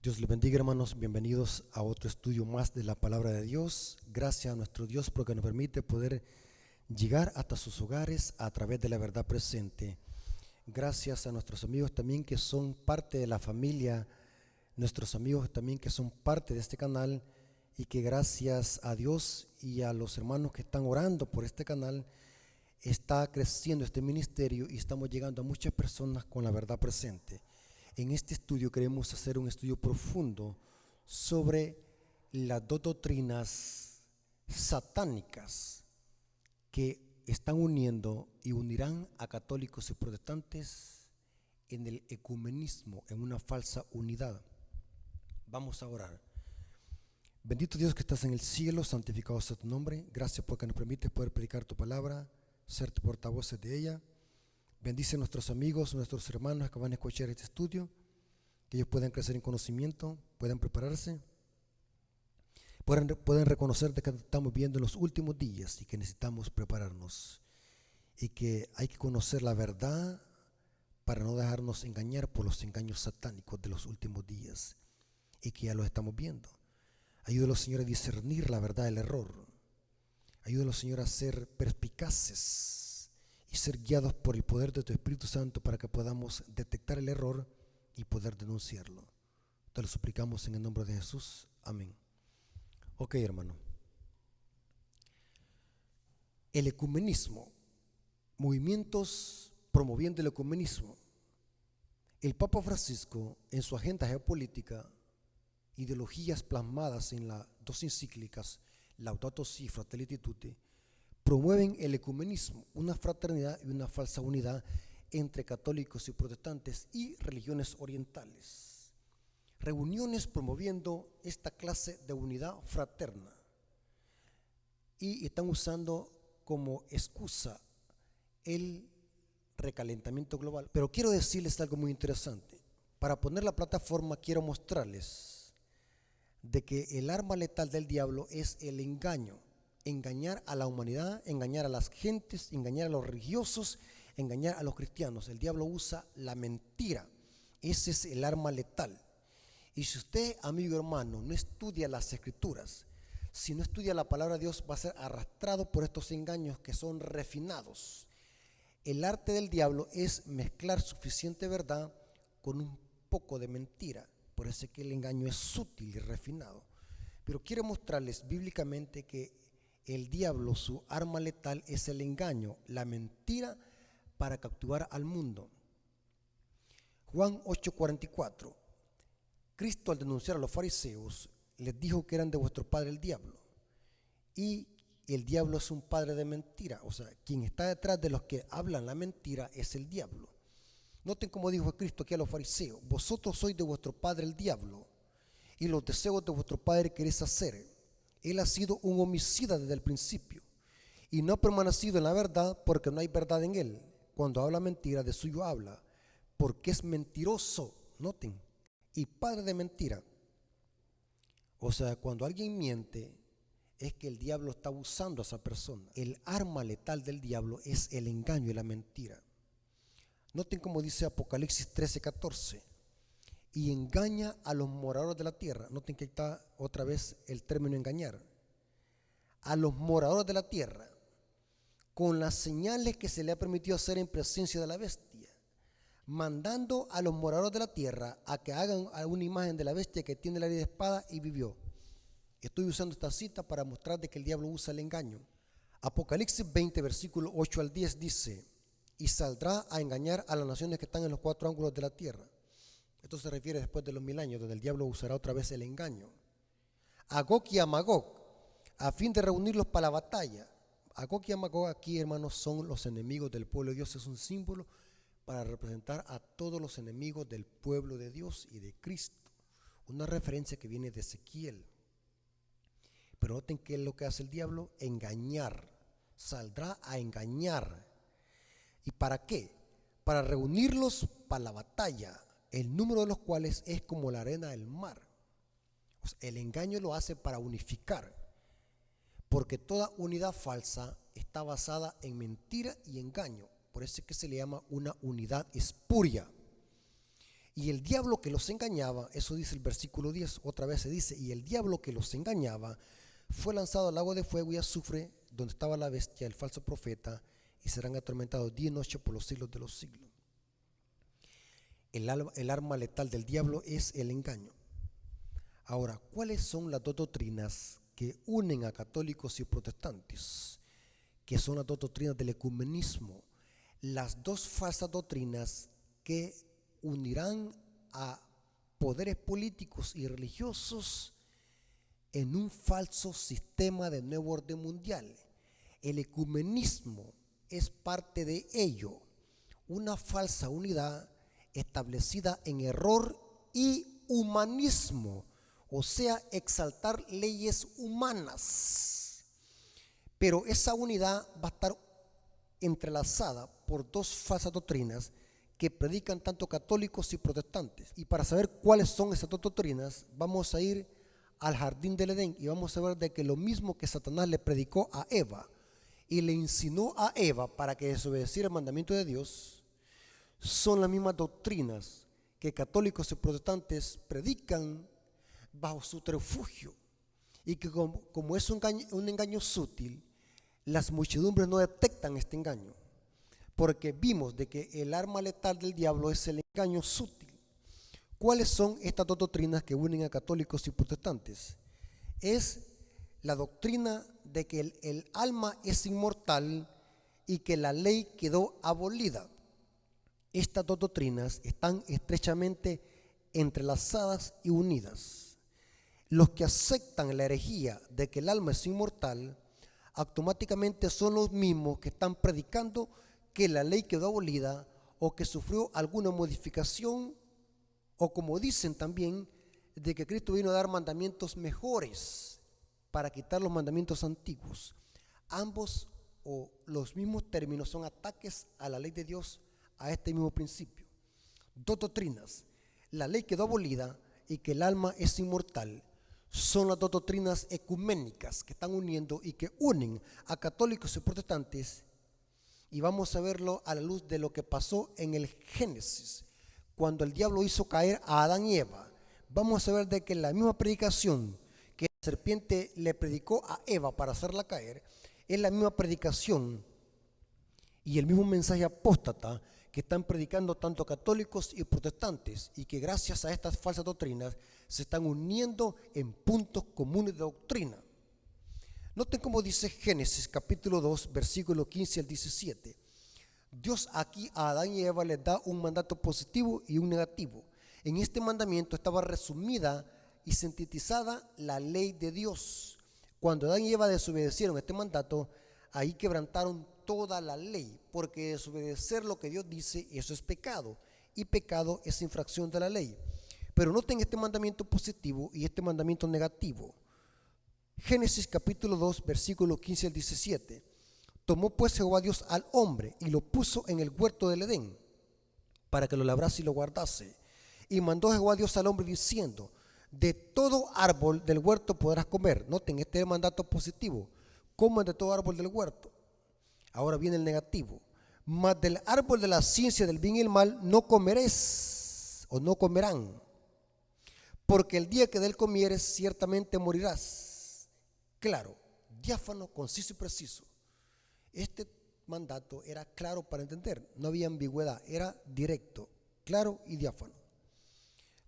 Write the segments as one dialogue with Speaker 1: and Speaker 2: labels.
Speaker 1: Dios les bendiga, hermanos. Bienvenidos a otro estudio más de la palabra de Dios. Gracias a nuestro Dios porque nos permite poder llegar hasta sus hogares a través de la verdad presente. Gracias a nuestros amigos también que son parte de la familia, nuestros amigos también que son parte de este canal, y que gracias a Dios y a los hermanos que están orando por este canal, está creciendo este ministerio y estamos llegando a muchas personas con la verdad presente. En este estudio queremos hacer un estudio profundo sobre las dos doctrinas satánicas que están uniendo y unirán a católicos y protestantes en el ecumenismo, en una falsa unidad. Vamos a orar. Bendito Dios que estás en el cielo, santificado sea tu nombre. Gracias porque nos permites poder predicar tu palabra, ser portavoces de ella. Bendice a nuestros amigos, nuestros hermanos que van a escuchar este estudio, que ellos puedan crecer en conocimiento, puedan prepararse, puedan reconocer de que estamos viendo en los últimos días y que necesitamos prepararnos y que hay que conocer la verdad para no dejarnos engañar por los engaños satánicos de los últimos días y que ya los estamos viendo. Ayúdalos, Señor, a discernir la verdad del error. Ayúdalos, Señor, a ser perspicaces y ser guiados por el poder de tu Espíritu Santo para que podamos detectar el error y poder denunciarlo. Te lo suplicamos en el nombre de Jesús. Amén. Ok, hermano. El ecumenismo, movimientos promoviendo el ecumenismo. El Papa Francisco, en su agenda geopolítica, ideologías plasmadas en las dos encíclicas Laudato Si' Fratelli Tutti, promueven el ecumenismo, una fraternidad y una falsa unidad entre católicos y protestantes y religiones orientales. Reuniones promoviendo esta clase de unidad fraterna y están usando como excusa el recalentamiento global. Pero quiero decirles algo muy interesante. Para poner la plataforma quiero mostrarles de que el arma letal del diablo es el engaño. Engañar a la humanidad, engañar a las gentes, engañar a los religiosos, engañar a los cristianos. El diablo usa la mentira. Ese es el arma letal. Y si usted, amigo hermano, no estudia las escrituras, si no estudia la palabra de Dios, va a ser arrastrado por estos engaños que son refinados. El arte del diablo es mezclar suficiente verdad con un poco de mentira. Por eso es que el engaño es sutil y refinado. Pero quiero mostrarles bíblicamente que el diablo, su arma letal es el engaño, la mentira para capturar al mundo. Juan 8:44. Cristo, al denunciar a los fariseos, les dijo que eran de vuestro padre el diablo. Y el diablo es un padre de mentira. O sea, quien está detrás de los que hablan la mentira es el diablo. Noten cómo dijo Cristo aquí a los fariseos: vosotros sois de vuestro padre el diablo, y los deseos de vuestro padre queréis hacer. Él ha sido un homicida desde el principio y no ha permanecido en la verdad porque no hay verdad en él. Cuando habla mentira, de suyo habla, porque es mentiroso, noten, y padre de mentira. O sea, cuando alguien miente, es que el diablo está usando a esa persona. El arma letal del diablo es el engaño y la mentira. Noten cómo dice Apocalipsis 13:14. Y engaña a los moradores de la tierra. Noten que está otra vez el término engañar. A los moradores de la tierra, con las señales que se le ha permitido hacer en presencia de la bestia, mandando a los moradores de la tierra a que hagan una imagen de la bestia que tiene la herida de espada y vivió. Estoy usando esta cita para mostrar de que el diablo usa el engaño. Apocalipsis 20, versículo 8 al 10 dice: y saldrá a engañar a las naciones que están en los cuatro ángulos de la tierra. Esto se refiere después de los 1000 años, donde el diablo usará otra vez el engaño. A Gog y a Magog, a fin de reunirlos para la batalla. A Gog y a Magog aquí, hermanos, son los enemigos del pueblo de Dios. Es un símbolo para representar a todos los enemigos del pueblo de Dios y de Cristo. Una referencia que viene de Ezequiel. Pero noten qué es lo que hace el diablo: engañar. Saldrá a engañar. ¿Y para qué? Para reunirlos para la batalla, el número de los cuales es como la arena del mar. O sea, el engaño lo hace para unificar, porque toda unidad falsa está basada en mentira y engaño. Por eso es que se le llama una unidad espuria. Y el diablo que los engañaba, eso dice el versículo 10, otra vez se dice, y el diablo que los engañaba fue lanzado al lago de fuego y azufre, donde estaba la bestia, el falso profeta, y serán atormentados día y noche por los siglos de los siglos. El arma letal del diablo es el engaño. Ahora, ¿cuáles son las dos doctrinas que unen a católicos y protestantes? Que son las dos doctrinas del ecumenismo. Las dos falsas doctrinas que unirán a poderes políticos y religiosos en un falso sistema de nuevo orden mundial. El ecumenismo es parte de ello, una falsa unidad establecida en error y humanismo, o sea, exaltar leyes humanas. Pero esa unidad va a estar entrelazada por dos falsas doctrinas que predican tanto católicos y protestantes. Y para saber cuáles son esas dos doctrinas, vamos a ir al jardín del Edén y vamos a ver de que lo mismo que Satanás le predicó a Eva y le insinuó a Eva para que desobedeciera el mandamiento de Dios, son las mismas doctrinas que católicos y protestantes predican bajo subterfugio, y que como es un engaño sutil, las muchedumbres no detectan este engaño, porque vimos de que el arma letal del diablo es el engaño sutil. ¿Cuáles son estas dos doctrinas que unen a católicos y protestantes? Es la doctrina de que el alma es inmortal y que la ley quedó abolida. Estas dos doctrinas están estrechamente entrelazadas y unidas. Los que aceptan la herejía de que el alma es inmortal, automáticamente son los mismos que están predicando que la ley quedó abolida o que sufrió alguna modificación, o como dicen también, de que Cristo vino a dar mandamientos mejores para quitar los mandamientos antiguos. Ambos o los mismos términos son ataques a la ley de Dios, a este mismo principio. Dos doctrinas, la ley quedó abolida y que el alma es inmortal, son las dos doctrinas ecuménicas que están uniendo y que unen a católicos y protestantes. Y vamos a verlo a la luz de lo que pasó en el Génesis, cuando el diablo hizo caer a Adán y Eva. Vamos a ver de que la misma predicación que la serpiente le predicó a Eva para hacerla caer, es la misma predicación y el mismo mensaje apóstata que están predicando tanto católicos y protestantes, y que gracias a estas falsas doctrinas se están uniendo en puntos comunes de doctrina. Noten cómo dice Génesis capítulo 2, versículo 15 al 17. Dios aquí a Adán y Eva les da un mandato positivo y un negativo. En este mandamiento estaba resumida y sintetizada la ley de Dios. Cuando Adán y Eva desobedecieron este mandato, ahí quebrantaron toda la ley, porque desobedecer lo que Dios dice, eso es pecado, y pecado es infracción de la ley. Pero noten este mandamiento positivo y este mandamiento negativo. Génesis capítulo 2, versículo 15 al 17. Tomó pues Jehová Dios al hombre y lo puso en el huerto del Edén, para que lo labrase y lo guardase. Y mandó Jehová Dios al hombre diciendo: de todo árbol del huerto podrás comer. Noten, este es el mandato positivo: coman de todo árbol del huerto. Ahora viene el negativo: mas del árbol de la ciencia del bien y el mal no comeréis, o no comerán, porque el día que de él comieres ciertamente morirás. Claro, diáfano, conciso y preciso. Este mandato era claro para entender, no había ambigüedad, era directo, claro y diáfano.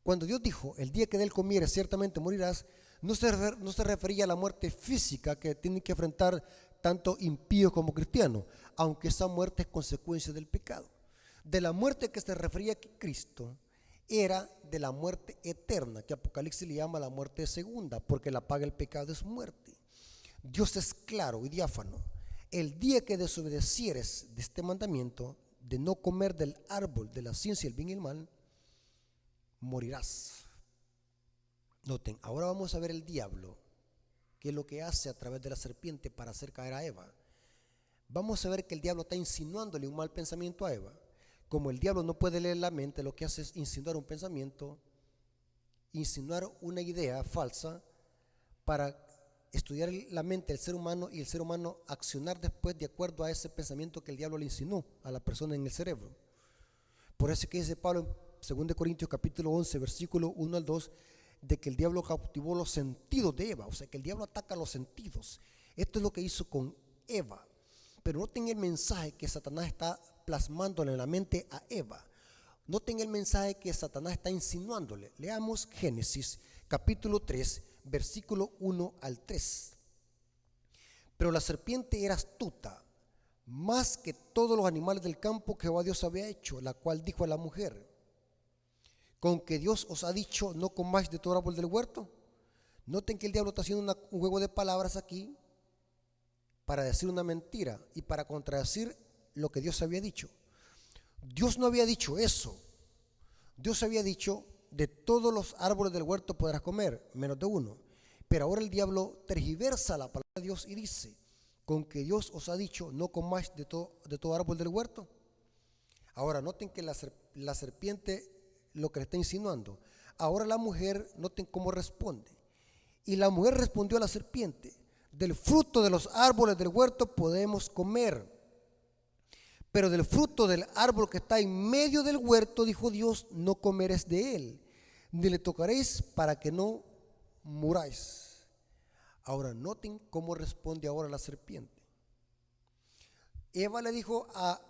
Speaker 1: Cuando Dios dijo: el día que de él comieres ciertamente morirás, no se refería a la muerte física que tienen que enfrentar tanto impíos como cristianos, aunque esa muerte es consecuencia del pecado. De la muerte que se refería aquí Cristo era de la muerte eterna, que Apocalipsis le llama la muerte segunda, porque la paga el pecado es muerte. Dios es claro y diáfano: el día que desobedecieres de este mandamiento de no comer del árbol de la ciencia del bien y el mal, morirás. Noten, ahora vamos a ver el diablo, qué es lo que hace a través de la serpiente para hacer caer a Eva. Vamos a ver que el diablo está insinuándole un mal pensamiento a Eva. Como el diablo no puede leer la mente, lo que hace es insinuar un pensamiento, insinuar una idea falsa para estudiar la mente del ser humano, y el ser humano accionar después de acuerdo a ese pensamiento que el diablo le insinuó a la persona en el cerebro. Por eso que dice Pablo 2 Corintios capítulo 11, versículo 1 al 2, de que el diablo cautivó los sentidos de Eva, o sea que el diablo ataca los sentidos. Esto es lo que hizo con Eva. Pero noten el mensaje que Satanás está plasmándole en la mente a Eva. Noten el mensaje que Satanás está insinuándole. Leamos Génesis capítulo 3, versículo 1 al 3. Pero la serpiente era astuta, más que todos los animales del campo que Jehová Dios había hecho, la cual dijo a la mujer: ¿con que Dios os ha dicho no comáis de todo árbol del huerto? Noten que el diablo está haciendo un juego de palabras aquí para decir una mentira y para contradecir lo que Dios había dicho. Dios no había dicho eso. Dios había dicho: de todos los árboles del huerto podrás comer, menos de uno. Pero ahora el diablo tergiversa la palabra de Dios y dice: con que Dios os ha dicho no comáis de todo árbol del huerto. Ahora noten que la serpiente lo que le está insinuando. Ahora la mujer, noten cómo responde. Y la mujer respondió a la serpiente: del fruto de los árboles del huerto podemos comer, pero del fruto del árbol que está en medio del huerto, dijo Dios, no comeréis de él, ni le tocaréis para que no muráis. Ahora noten cómo responde ahora la serpiente. Eva le dijo a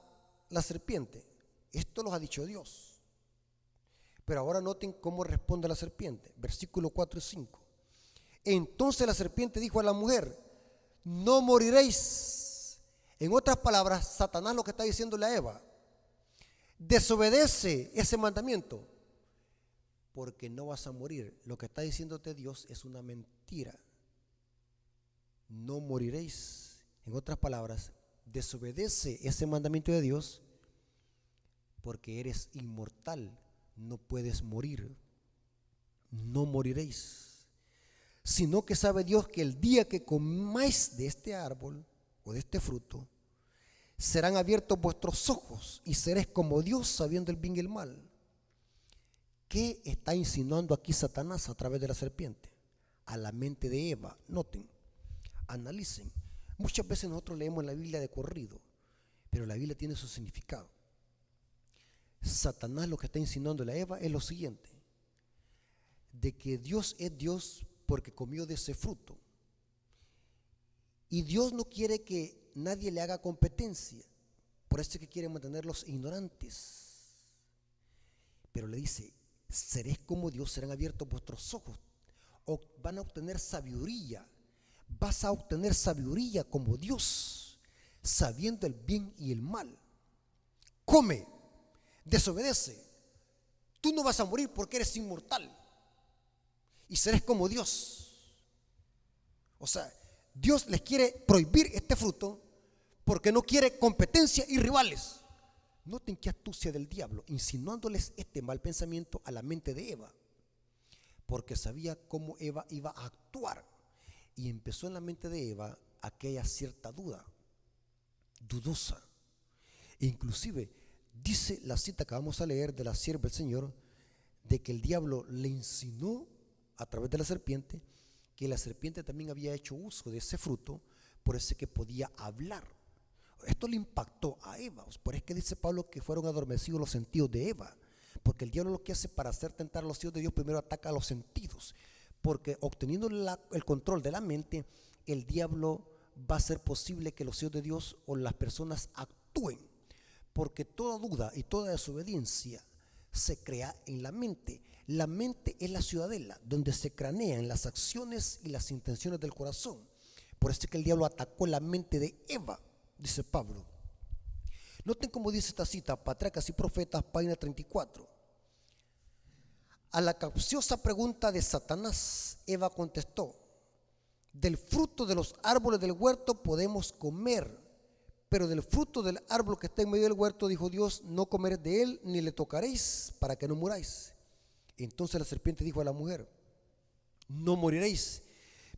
Speaker 1: la serpiente: esto los ha dicho Dios. Pero ahora noten cómo responde la serpiente. Versículo 4 y 5. Entonces la serpiente dijo a la mujer: no moriréis. En otras palabras, Satanás lo que está diciéndole a Eva: desobedece ese mandamiento, porque no vas a morir. Lo que está diciéndote Dios es una mentira. No moriréis. En otras palabras, desobedece ese mandamiento de Dios, porque eres inmortal, no puedes morir. No moriréis, sino que sabe Dios que el día que comáis de este árbol o de este fruto, serán abiertos vuestros ojos y seréis como Dios, sabiendo el bien y el mal. ¿Qué está insinuando aquí Satanás a través de la serpiente? A la mente de Eva. Noten, analicen. Muchas veces nosotros leemos la Biblia de corrido, pero la Biblia tiene su significado. Satanás lo que está insinuando a Eva es lo siguiente: de que Dios es Dios porque comió de ese fruto. Y Dios no quiere que nadie le haga competencia, por eso es que quiere mantenerlos ignorantes. Pero le dice: seréis como Dios, serán abiertos vuestros ojos, o van a obtener sabiduría. Vas a obtener sabiduría como Dios, sabiendo el bien y el mal. Come, desobedece. Tú no vas a morir porque eres inmortal y serás como Dios. O sea, Dios les quiere prohibir este fruto porque no quiere competencia y rivales. Noten qué astucia del diablo, insinuándoles este mal pensamiento a la mente de Eva, porque sabía cómo Eva iba a actuar. Y empezó en la mente de Eva aquella cierta duda, dudosa. Inclusive dice la cita que vamos a leer de la sierva del Señor, de que el diablo le insinuó a través de la serpiente que la serpiente también había hecho uso de ese fruto, por eso que podía hablar. Esto le impactó a Eva. Por eso que dice Pablo que fueron adormecidos los sentidos de Eva, porque el diablo lo que hace para hacer tentar a los hijos de Dios, primero ataca a los sentidos, porque obteniendo el control de la mente, el diablo va a hacer posible que los hijos de Dios o las personas actúen, porque toda duda y toda desobediencia se crea en la mente. La mente es la ciudadela donde se cranean las acciones y las intenciones del corazón. Por eso es que el diablo atacó la mente de Eva, dice Pablo. Noten cómo dice esta cita, Patriarcas y Profetas, página 34. A la capciosa pregunta de Satanás, Eva contestó: del fruto de los árboles del huerto podemos comer, pero del fruto del árbol que está en medio del huerto, dijo Dios, no comeréis de él, ni le tocaréis, para que no muráis. Entonces la serpiente dijo a la mujer: no moriréis,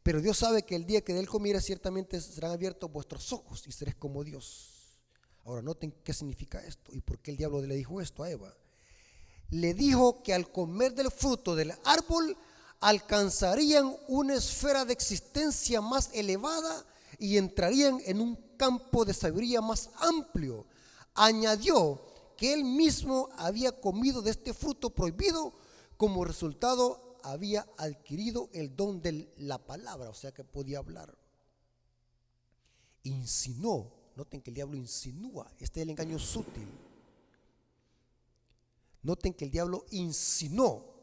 Speaker 1: pero Dios sabe que el día que de él comieres, ciertamente serán abiertos vuestros ojos y seréis como Dios. Ahora noten qué significa esto y por qué el diablo le dijo esto a Eva. Le dijo que al comer del fruto del árbol alcanzarían una esfera de existencia más elevada y entrarían en un campo de sabiduría más amplio. Añadió que él mismo había comido de este fruto prohibido, como resultado había adquirido el don de la palabra, o sea que podía hablar. Insinuó, noten que el diablo insinúa, este es el engaño sutil. Noten que el diablo insinuó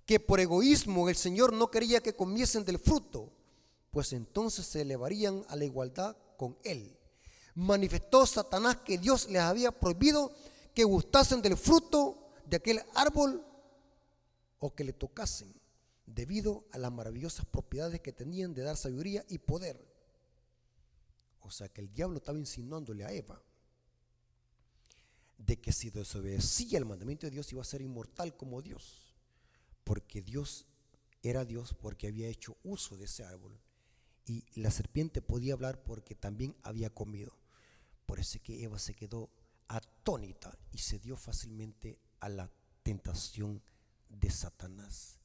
Speaker 1: que por egoísmo el Señor no quería que comiesen del fruto, pues entonces se elevarían a la igualdad con él. Manifestó Satanás que Dios les había prohibido que gustasen del fruto de aquel árbol o que le tocasen, debido a las maravillosas propiedades que tenían de dar sabiduría y poder. O sea que el diablo estaba insinuándole a Eva de que si desobedecía el mandamiento de Dios iba a ser inmortal como Dios, porque Dios era Dios, porque había hecho uso de ese árbol, y la serpiente podía hablar porque también había comido. Por eso es que Eva se quedó atónita y se dio fácilmente a la tentación de Satanás,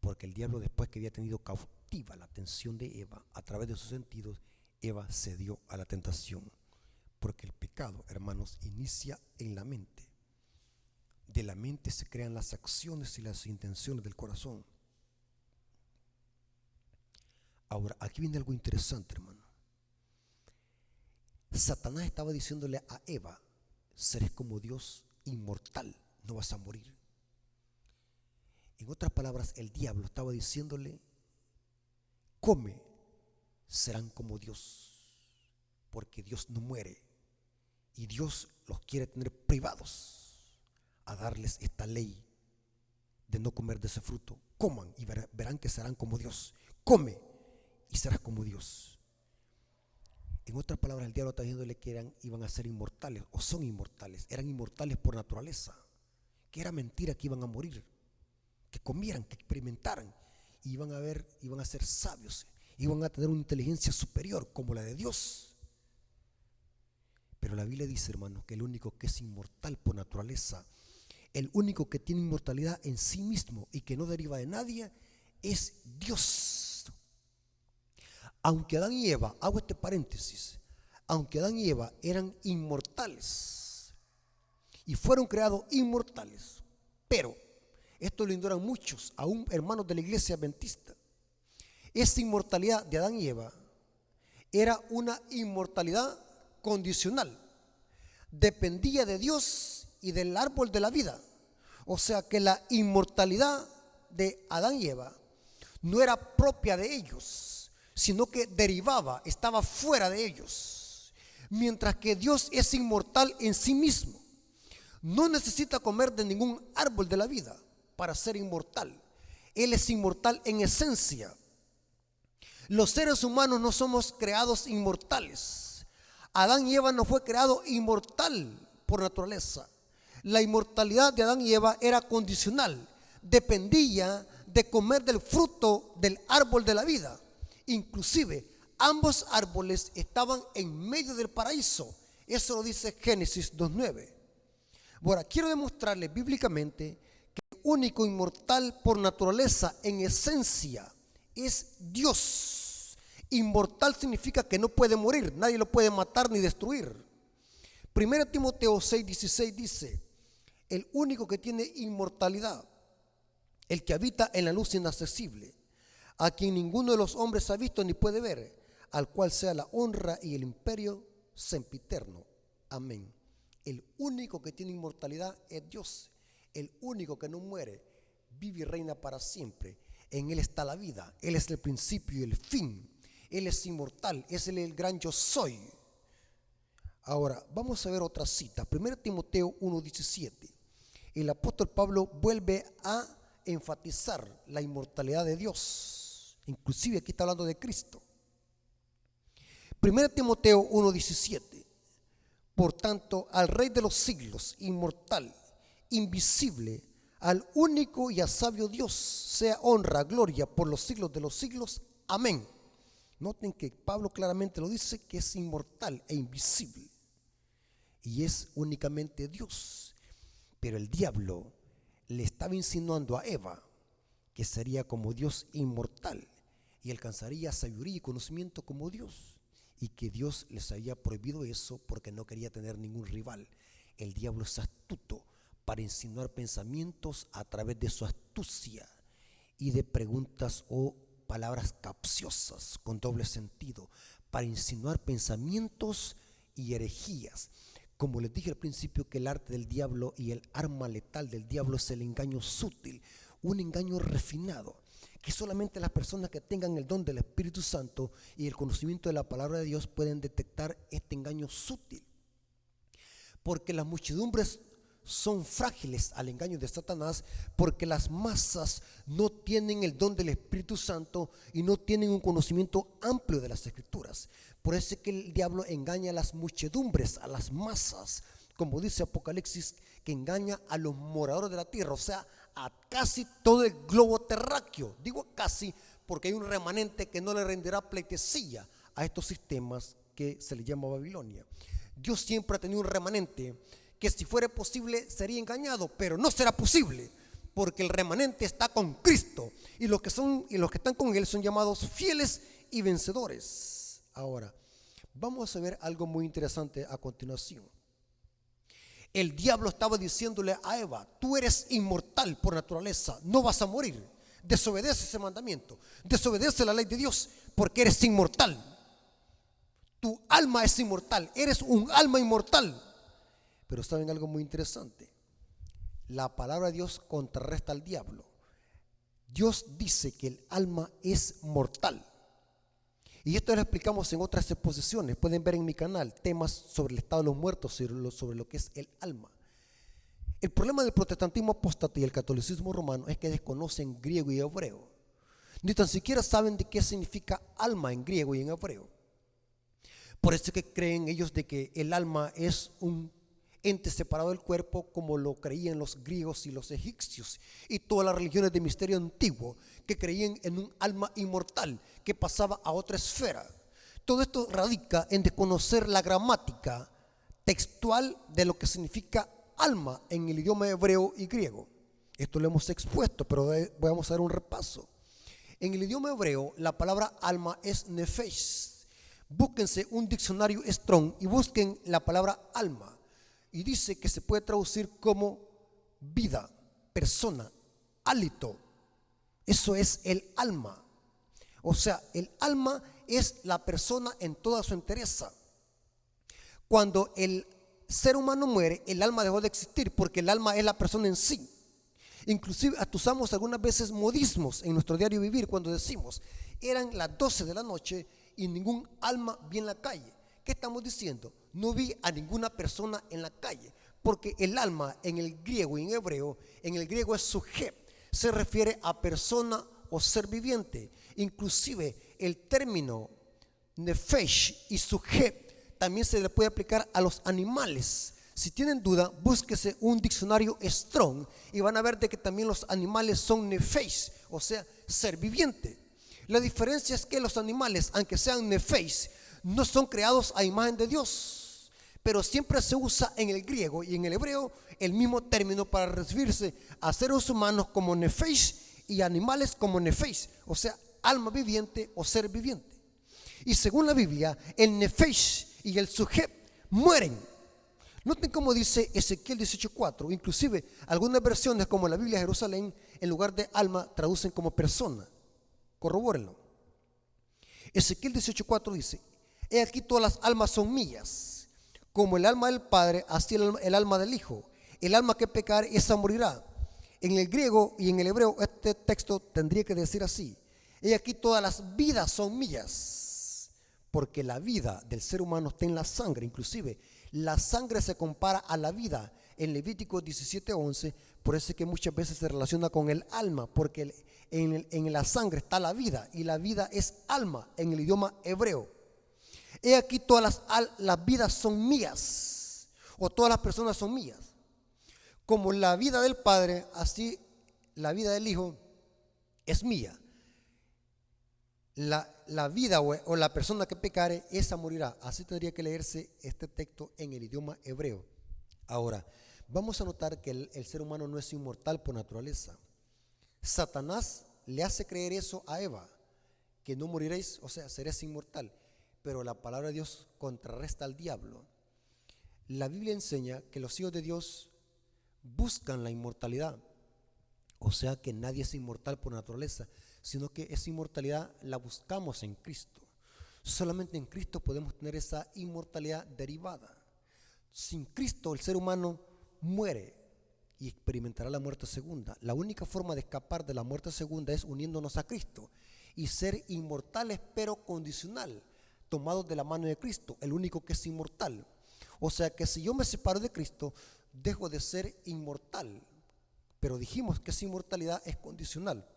Speaker 1: porque el diablo, después que había tenido cautiva la atención de Eva a través de sus sentidos, Eva cedió a la tentación, porque el pecado, hermanos, inicia en la mente. De la mente se crean las acciones y las intenciones del corazón. Ahora, aquí viene algo interesante, hermano. Satanás estaba diciéndole a Eva: serás como Dios, inmortal, no vas a morir. En otras palabras, el diablo estaba diciéndole: come, serán como Dios, porque Dios no muere y Dios los quiere tener privados, a darles esta ley de no comer de ese fruto. Coman y verán que serán como Dios. Come y serás como Dios. En otras palabras, el diablo está diciéndole que iban a ser inmortales, o son inmortales, eran inmortales por naturaleza, que era mentira que iban a morir, que comieran, que experimentaran, y iban a ser sabios, iban a tener una inteligencia superior como la de Dios. Pero la Biblia dice, hermanos, que el único que es inmortal por naturaleza, el único que tiene inmortalidad en sí mismo y que no deriva de nadie, es Dios. Aunque Adán y Eva, hago este paréntesis, aunque Adán y Eva eran inmortales y fueron creados inmortales, pero esto lo ignoran muchos, aún hermanos de la iglesia adventista. Esa inmortalidad de Adán y Eva era una inmortalidad condicional, dependía de Dios y del árbol de la vida. O sea que la inmortalidad de Adán y Eva no era propia de ellos, sino que derivaba, estaba fuera de ellos. Mientras que Dios es inmortal en sí mismo, no necesita comer de ningún árbol de la vida para ser inmortal. Él es inmortal en esencia. Los seres humanos no somos creados inmortales. Adán y Eva no fue creado inmortal por naturaleza. La inmortalidad de Adán y Eva era condicional, dependía de comer del fruto del árbol de la vida. Inclusive ambos árboles estaban en medio del paraíso. Eso lo dice Génesis 2:9. Ahora, quiero demostrarles bíblicamente que el único inmortal por naturaleza en esencia es Dios. Inmortal significa que no puede morir, nadie lo puede matar ni destruir. 1 Timoteo 6:16 dice: el único que tiene inmortalidad, el que habita en la luz inaccesible, a quien ninguno de los hombres ha visto ni puede ver, al cual sea la honra y el imperio sempiterno. Amén. El único que tiene inmortalidad es Dios. El único que no muere, vive y reina para siempre. En Él está la vida. Él es el principio y el fin. Él es inmortal. Es el gran yo soy. Ahora, vamos a ver otra cita. 1 Timoteo 1:17. El apóstol Pablo vuelve a enfatizar la inmortalidad de Dios. Inclusive aquí está hablando de Cristo. 1 Timoteo 1:17. Por tanto, al Rey de los siglos, inmortal, invisible, al único y a sabio Dios, sea honra, gloria por los siglos de los siglos. Amén. Noten que Pablo claramente lo dice, que es inmortal e invisible y es únicamente Dios. Pero el diablo le estaba insinuando a Eva que sería como Dios, inmortal, y alcanzaría sabiduría y conocimiento como Dios, y que Dios les había prohibido eso porque no quería tener ningún rival. El diablo es astuto para insinuar pensamientos a través de su astucia y de preguntas o palabras capciosas con doble sentido, para insinuar pensamientos y herejías. Como les dije al principio, que el arte del diablo y el arma letal del diablo es el engaño sutil, un engaño refinado, que solamente las personas que tengan el don del Espíritu Santo y el conocimiento de la palabra de Dios pueden detectar este engaño sutil. Porque las muchedumbres son frágiles al engaño de Satanás, porque las masas no tienen el don del Espíritu Santo y no tienen un conocimiento amplio de las Escrituras. Por eso es que el diablo engaña a las muchedumbres, a las masas, como dice Apocalipsis, que engaña a los moradores de la tierra, o sea, a casi todo el globo terráqueo. Digo casi porque hay un remanente que no le rendirá pleitesía a estos sistemas que se le llama Babilonia. Dios siempre ha tenido un remanente que, si fuera posible, sería engañado, pero no será posible, porque el remanente está con Cristo, y los que están con Él son llamados fieles y vencedores. Ahora, vamos a ver algo muy interesante a continuación. El diablo estaba diciéndole a Eva: tú eres inmortal por naturaleza, no vas a morir. Desobedece ese mandamiento, desobedece la ley de Dios, porque eres inmortal. Tu alma es inmortal, eres un alma inmortal. Pero saben algo muy interesante, la palabra de Dios contrarresta al diablo. Dios dice que el alma es mortal, y esto lo explicamos en otras exposiciones. Pueden ver en mi canal temas sobre el estado de los muertos, sobre lo que es el alma. El problema del protestantismo apóstata y el catolicismo romano es que desconocen griego y hebreo, ni tan siquiera saben de qué significa alma en griego y en hebreo. Por eso es que creen ellos de que el alma es un ente separado del cuerpo, como lo creían los griegos y los egipcios y todas las religiones de misterio antiguo, que creían en un alma inmortal que pasaba a otra esfera. Todo esto radica en desconocer la gramática textual de lo que significa alma en el idioma hebreo y griego. Esto lo hemos expuesto, pero vamos a dar un repaso. En el idioma hebreo, la palabra alma es nefesh. Búsquense un diccionario Strong y busquen la palabra alma, y dice que se puede traducir como vida, persona, hálito. Eso es el alma. O sea, el alma es la persona en toda su entereza. Cuando el ser humano muere, el alma dejó de existir, porque el alma es la persona en sí. Inclusive hasta usamos algunas veces modismos en nuestro diario vivir cuando decimos: eran las 12 de la noche y ningún alma vi en la calle. ¿Qué estamos diciendo? No vi a ninguna persona en la calle, porque el alma en el griego y en hebreo, en el griego es sujet, se refiere a persona o ser viviente. Inclusive el término nefesh y sujet también se le puede aplicar a los animales. Si tienen duda, búsquese un diccionario Strong y van a ver de que también los animales son nefesh, o sea, ser viviente. La diferencia es que los animales, aunque sean nefesh, no son creados a imagen de Dios, pero siempre se usa en el griego y en el hebreo el mismo término para referirse a seres humanos como nefesh y animales como nefesh, o sea, alma viviente o ser viviente. Y según la Biblia, el nefesh y el sujet mueren. Noten cómo dice Ezequiel 18:4. Inclusive algunas versiones, como la Biblia de Jerusalén, en lugar de alma traducen como persona. Corrobórenlo. Ezequiel 18:4 dice: he aquí todas las almas son mías, como el alma del Padre, así el alma del Hijo. El alma que pecare, esa morirá. En el griego y en el hebreo este texto tendría que decir así: he aquí todas las vidas son mías, porque la vida del ser humano está en la sangre. Inclusive la sangre se compara a la vida en Levítico 17:11. Por eso es que muchas veces se relaciona con el alma, porque en la sangre está la vida, y la vida es alma en el idioma hebreo. He aquí todas las vidas son mías, o todas las personas son mías. Como la vida del Padre, así la vida del Hijo es mía. La vida o la persona que pecare, esa morirá. Así tendría que leerse este texto en el idioma hebreo. Ahora, vamos a notar que el ser humano no es inmortal por naturaleza. Satanás le hace creer eso a Eva, que no moriréis, o sea, seréis inmortal. Pero la palabra de Dios contrarresta al diablo. La Biblia enseña que los hijos de Dios buscan la inmortalidad. O sea que nadie es inmortal por naturaleza, sino que esa inmortalidad la buscamos en Cristo. Solamente en Cristo podemos tener esa inmortalidad derivada. Sin Cristo el ser humano muere y experimentará la muerte segunda. La única forma de escapar de la muerte segunda es uniéndonos a Cristo y ser inmortales pero condicional, tomados de la mano de Cristo, el único que es inmortal. O sea que si yo me separo de Cristo, dejo de ser inmortal. Pero dijimos que esa inmortalidad es condicional.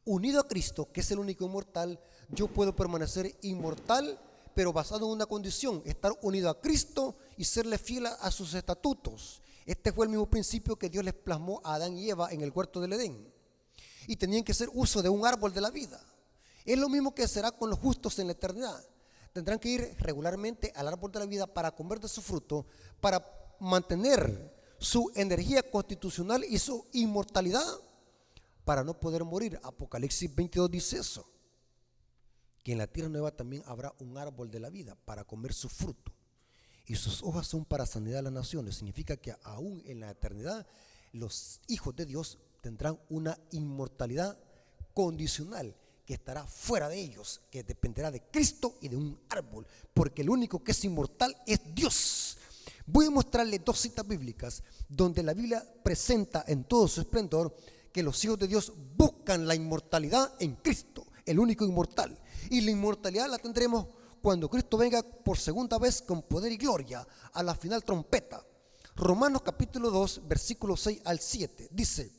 Speaker 1: Unido a Cristo, que es el único inmortal, yo puedo permanecer inmortal, pero basado en una condición: estar unido a Cristo y serle fiel a sus estatutos. Este fue el mismo principio que Dios les plasmó a Adán y Eva en el huerto del Edén. Y tenían que hacer uso de un árbol de la vida. Es lo mismo que será con los justos en la eternidad. Tendrán que ir regularmente al árbol de la vida para comer de su fruto, para mantener su energía constitucional y su inmortalidad, para no poder morir. Apocalipsis 22 dice eso, que en la tierra nueva también habrá un árbol de la vida para comer su fruto, y sus hojas son para sanidad de las naciones. Significa que aún en la eternidad los hijos de Dios tendrán una inmortalidad condicional que estará fuera de ellos, que dependerá de Cristo y de un árbol, porque el único que es inmortal es Dios. Voy a mostrarles dos citas bíblicas donde la Biblia presenta en todo su esplendor que los hijos de Dios buscan la inmortalidad en Cristo, el único inmortal. Y la inmortalidad la tendremos cuando Cristo venga por segunda vez con poder y gloria a la final trompeta. Romanos capítulo 2, versículos 6 al 7 dice,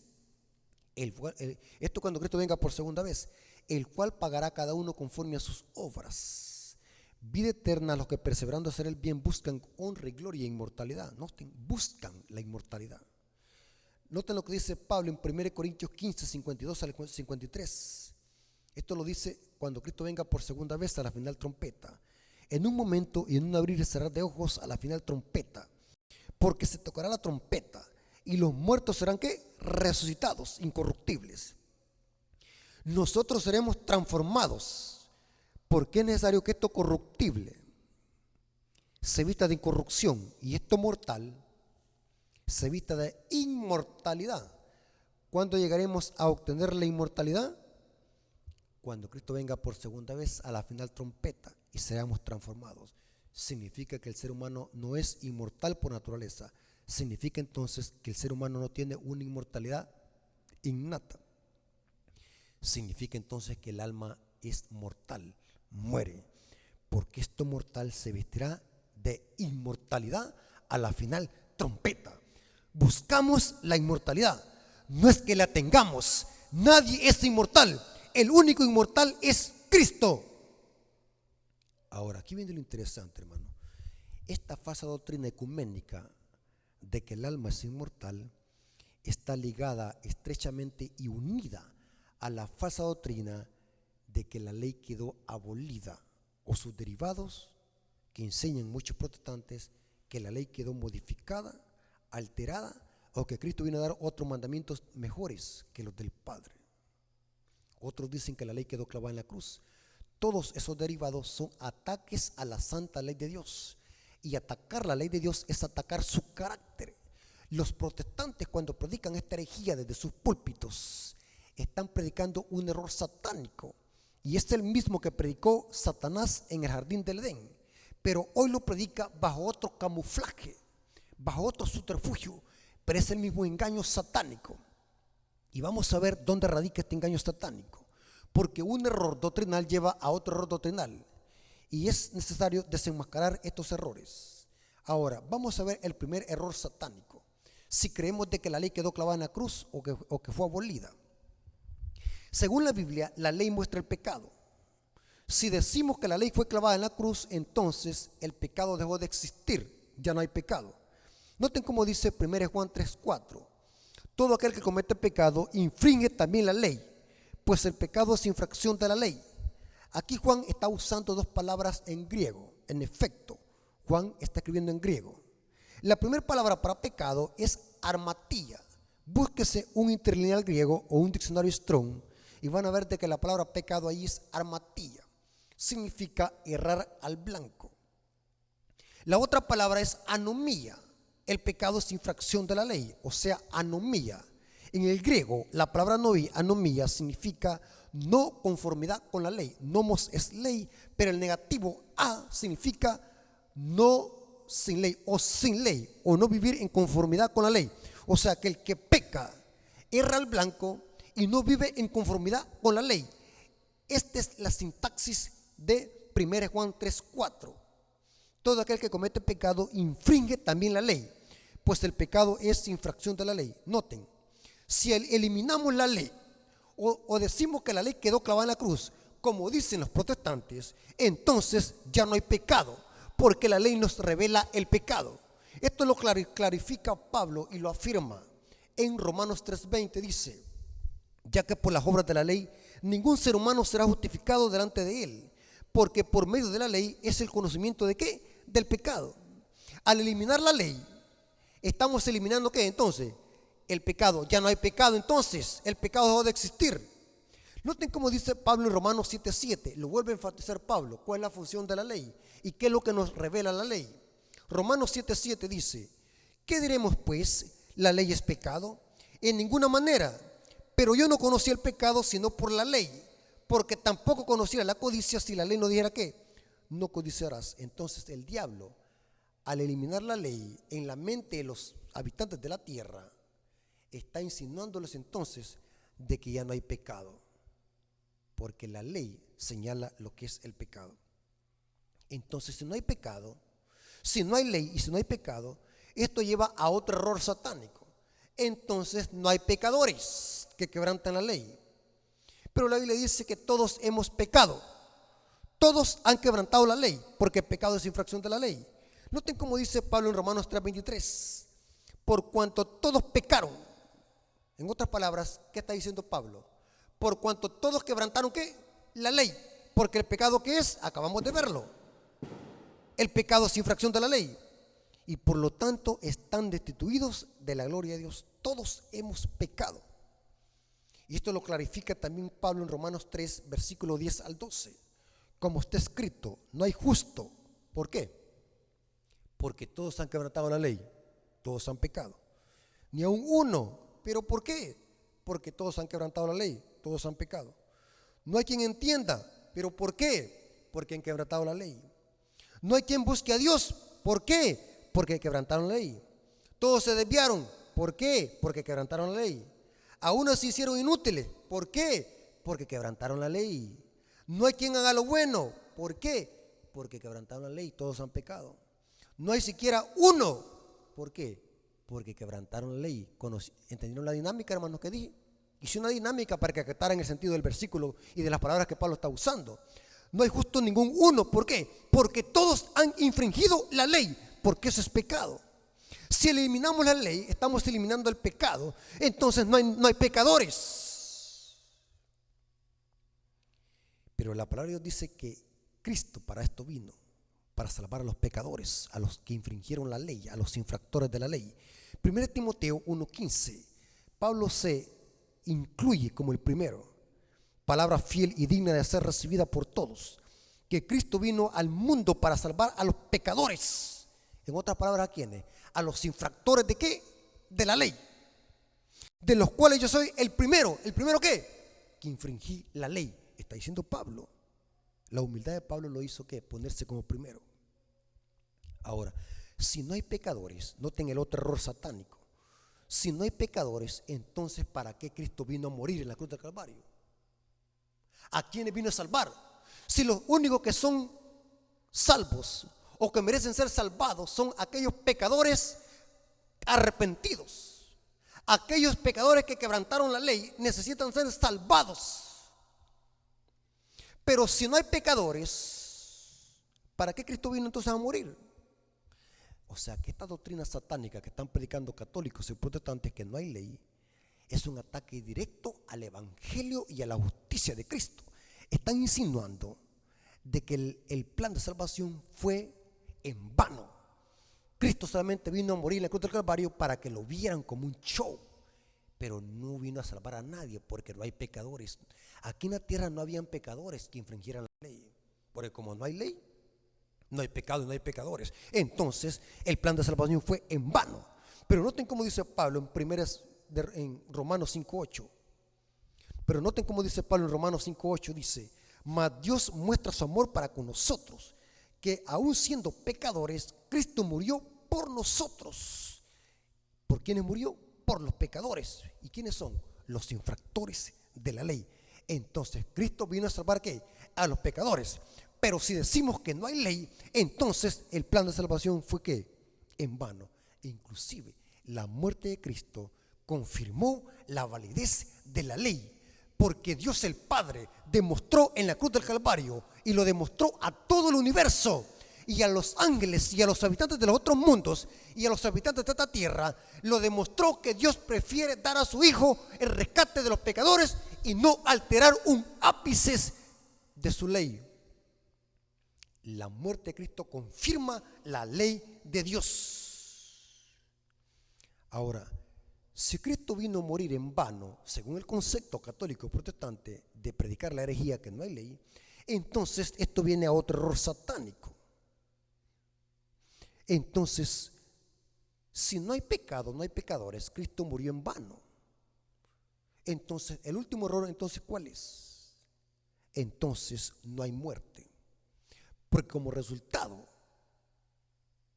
Speaker 1: esto cuando Cristo venga por segunda vez, el cual pagará a cada uno conforme a sus obras. Vida eterna a los que perseverando a hacer el bien buscan honra y gloria e inmortalidad. Noten, buscan la inmortalidad. Noten lo que dice Pablo en 1 Corintios 15, 52 al 53. Esto lo dice cuando Cristo venga por segunda vez a la final trompeta. En un momento y en un abrir y cerrar de ojos a la final trompeta. Porque se tocará la trompeta y los muertos serán ¿qué? Resucitados, incorruptibles. Nosotros seremos transformados, porque es necesario que esto corruptible se vista de incorrupción y esto mortal se vista de inmortalidad. ¿Cuándo llegaremos a obtener la inmortalidad? Cuando Cristo venga por segunda vez a la final trompeta y seamos transformados. Significa que el ser humano no es inmortal por naturaleza. Significa entonces que el ser humano no tiene una inmortalidad innata. Significa entonces que el alma es mortal, muere, porque esto mortal se vestirá de inmortalidad a la final trompeta. Buscamos la inmortalidad, no es que la tengamos. Nadie es inmortal, el único inmortal es Cristo. Ahora, aquí viene lo interesante, hermano. Esta falsa doctrina ecuménica de que el alma es inmortal está ligada estrechamente y unida a la falsa doctrina de que la ley quedó abolida, o sus derivados que enseñan muchos protestantes que la ley quedó modificada, alterada, o que Cristo vino a dar otros mandamientos mejores que los del Padre. Otros dicen que la ley quedó clavada en la cruz. Todos esos derivados son ataques a la santa ley de Dios, y atacar la ley de Dios es atacar su carácter. Los protestantes, cuando predican esta herejía desde sus púlpitos, están predicando un error satánico, y es el mismo que predicó Satanás en el jardín del Edén, pero hoy lo predica bajo otro camuflaje, bajo otro subterfugio, pero es el mismo engaño satánico. Y vamos a ver dónde radica este engaño satánico, porque un error doctrinal lleva a otro error doctrinal, y es necesario desenmascarar estos errores. Ahora, vamos a ver el primer error satánico, si creemos de que la ley quedó clavada en la cruz o que fue abolida. Según la Biblia, la ley muestra el pecado. Si decimos que la ley fue clavada en la cruz, entonces el pecado dejó de existir, ya no hay pecado. Noten cómo dice 1 Juan 3:4. Todo aquel que comete pecado infringe también la ley, pues el pecado es infracción de la ley. Aquí Juan está usando dos palabras en griego. En efecto, Juan está escribiendo en griego. La primera palabra para pecado es armatía. Búsquese un interlineal griego o un diccionario Strong y van a ver de que la palabra pecado ahí es armatía. Significa errar al blanco. La otra palabra es anomía. El pecado es infracción de la ley, o sea, anomía. En el griego, la palabra anomía significa no conformidad con la ley. Nomos es ley, pero el negativo a significa no sin ley o no vivir en conformidad con la ley. O sea, que el que peca erra al blanco y no vive en conformidad con la ley. Esta es la sintaxis de 1 Juan 3:4. Todo aquel que comete pecado infringe también la ley, pues el pecado es infracción de la ley. Noten, si eliminamos la ley o decimos que la ley quedó clavada en la cruz, como dicen los protestantes, entonces ya no hay pecado, porque la ley nos revela el pecado. Esto lo clarifica Pablo y lo afirma en Romanos 3:20. Dice: ya que por las obras de la ley ningún ser humano será justificado delante de él, porque por medio de la ley es el conocimiento de ¿qué? Del pecado. Al eliminar la ley, estamos eliminando ¿qué? Entonces, el pecado. Ya no hay pecado, entonces el pecado dejó de existir. Noten cómo dice Pablo en Romanos 7:7. Lo vuelve a enfatizar Pablo. ¿Cuál es la función de la ley? ¿Y qué es lo que nos revela la ley? Romanos 7:7 dice: ¿qué diremos pues? ¿La ley es pecado? En ninguna manera. Pero yo no conocí el pecado sino por la ley, porque tampoco conociera la codicia si la ley no dijera ¿qué? No codiciarás. Entonces el diablo, al eliminar la ley en la mente de los habitantes de la tierra, está insinuándoles entonces de que ya no hay pecado, porque la ley señala lo que es el pecado. Entonces, si no hay pecado, si no hay ley y si no hay pecado, esto lleva a otro error satánico. Entonces no hay pecadores que quebrantan la ley. Pero la Biblia dice que todos hemos pecado. Todos han quebrantado la ley, porque el pecado es infracción de la ley. Noten cómo dice Pablo en Romanos 3:23: por cuanto todos pecaron. En otras palabras, ¿qué está diciendo Pablo? Por cuanto todos quebrantaron ¿qué? La ley. Porque el pecado ¿qué es? Acabamos de verlo. El pecado es infracción de la ley. Y por lo tanto están destituidos de la gloria de Dios. Todos hemos pecado. Y esto lo clarifica también Pablo en Romanos 3, versículo 10 al 12. Como está escrito, no hay justo. ¿Por qué? Porque todos han quebrantado la ley. Todos han pecado. Ni aun uno. ¿Pero por qué? Porque todos han quebrantado la ley. Todos han pecado. No hay quien entienda. ¿Pero por qué? Porque han quebrantado la ley. No hay quien busque a Dios. ¿Por qué? Porque quebrantaron la ley. Todos se desviaron. ¿Por qué? Porque quebrantaron la ley. A unos se hicieron inútiles. ¿Por qué? Porque quebrantaron la ley. No hay quien haga lo bueno. ¿Por qué? Porque quebrantaron la ley. Todos han pecado. No hay siquiera uno. ¿Por qué? Porque quebrantaron la ley. ¿Entendieron la dinámica, hermanos, que dije? Hice una dinámica para que acataran el sentido del versículo y de las palabras que Pablo está usando. No hay justo ningún uno. ¿Por qué? Porque todos han infringido la ley. Porque eso es pecado. Si eliminamos la ley, estamos eliminando el pecado. Entonces no hay pecadores. Pero la palabra de Dios dice que Cristo para esto vino, para salvar a los pecadores, a los que infringieron la ley, a los infractores de la ley. 1 Timoteo 1:15. Pablo se incluye como el primero. Palabra fiel y digna de ser recibida por todos. Que Cristo vino al mundo para salvar a los pecadores. En otras palabras, ¿a quiénes? A los infractores ¿de qué? De la ley. De los cuales yo soy el primero. ¿El primero qué? Que infringí la ley. Está diciendo Pablo. La humildad de Pablo lo hizo ¿qué? Ponerse como primero. Ahora, si no hay pecadores, noten el otro error satánico. Si no hay pecadores, entonces ¿para qué Cristo vino a morir en la cruz del Calvario? ¿A quiénes vino a salvar? Si los únicos que son salvos o que merecen ser salvados son aquellos pecadores arrepentidos. Aquellos pecadores que quebrantaron la ley necesitan ser salvados. Pero si no hay pecadores, ¿para qué Cristo vino entonces a morir? O sea que esta doctrina satánica que están predicando católicos y protestantes, que no hay ley, es un ataque directo al evangelio y a la justicia de Cristo. Están insinuando de que el plan de salvación fue en vano. Cristo solamente vino a morir en la cruz del Calvario para que lo vieran como un show, pero no vino a salvar a nadie, porque no hay pecadores. Aquí en la tierra no habían pecadores que infringieran la ley, porque como no hay ley, No hay pecado y no hay pecadores. Entonces el plan de salvación fue en vano. Pero noten cómo dice Pablo en Romanos 5:8. Pero noten cómo dice Pablo en Romanos 5:8, dice: mas Dios muestra su amor para con nosotros, que aun siendo pecadores, Cristo murió por nosotros. ¿Por quiénes murió? Por los pecadores. ¿Y quiénes son? Los infractores de la ley. Entonces Cristo vino a salvar ¿qué? A los pecadores. Pero si decimos que no hay ley, entonces el plan de salvación fue ¿qué? En vano. Inclusive la muerte de Cristo confirmó la validez de la ley, porque Dios el Padre demostró en la cruz del Calvario, y lo demostró a todo el universo y a los ángeles y a los habitantes de los otros mundos y a los habitantes de esta tierra, lo demostró que Dios prefiere dar a su Hijo el rescate de los pecadores y no alterar un ápice de su ley. La muerte de Cristo confirma la ley de Dios. Ahora, si Cristo vino a morir en vano, según el concepto católico y protestante de predicar la herejía que no hay ley, entonces esto viene a otro error satánico. Entonces, si no hay pecado, no hay pecadores, Cristo murió en vano. Entonces, el último error, entonces, ¿cuál es? Entonces, no hay muerte. Porque como resultado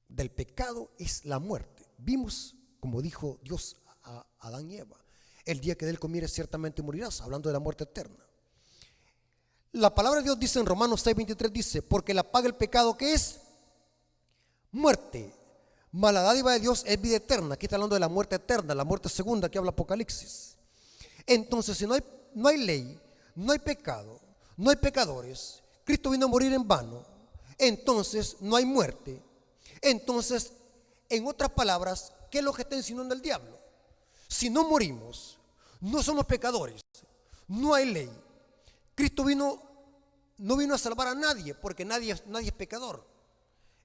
Speaker 1: del pecado es la muerte. Vimos, como dijo Dios a Adán y Eva: el día que de él comieres ciertamente morirás, hablando de la muerte eterna. La palabra de Dios dice en Romanos 6:23, dice: porque la paga del pecado, ¿qué es? Muerte. Mas la dádiva de Dios es vida eterna. Aquí está hablando de la muerte eterna, la muerte segunda que habla Apocalipsis. Entonces, si no hay ley, no hay pecado, no hay pecadores, Cristo vino a morir en vano, entonces no hay muerte. Entonces, en otras palabras, ¿qué es lo que está insinuando el diablo? Si no morimos, no somos pecadores, no hay ley, Cristo no vino a salvar a nadie, porque nadie es pecador.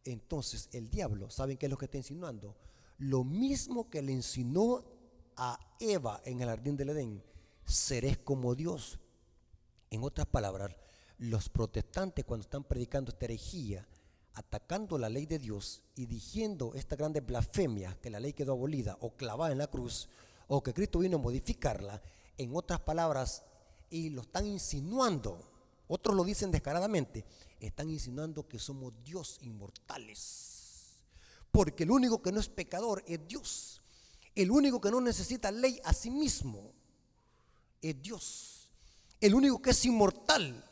Speaker 1: Entonces el diablo, ¿saben qué es lo que está insinuando? Lo mismo que le insinuó a Eva en el jardín del Edén: seréis como Dios. En otras palabras, los protestantes, cuando están predicando esta herejía, atacando la ley de Dios y diciendo esta grande blasfemia, que la ley quedó abolida o clavada en la cruz, o que Cristo vino a modificarla, en otras palabras, y lo están insinuando, otros lo dicen descaradamente, están insinuando que somos Dios inmortales, porque el único que no es pecador es Dios. El único que no necesita ley a sí mismo es Dios. El único que es inmortal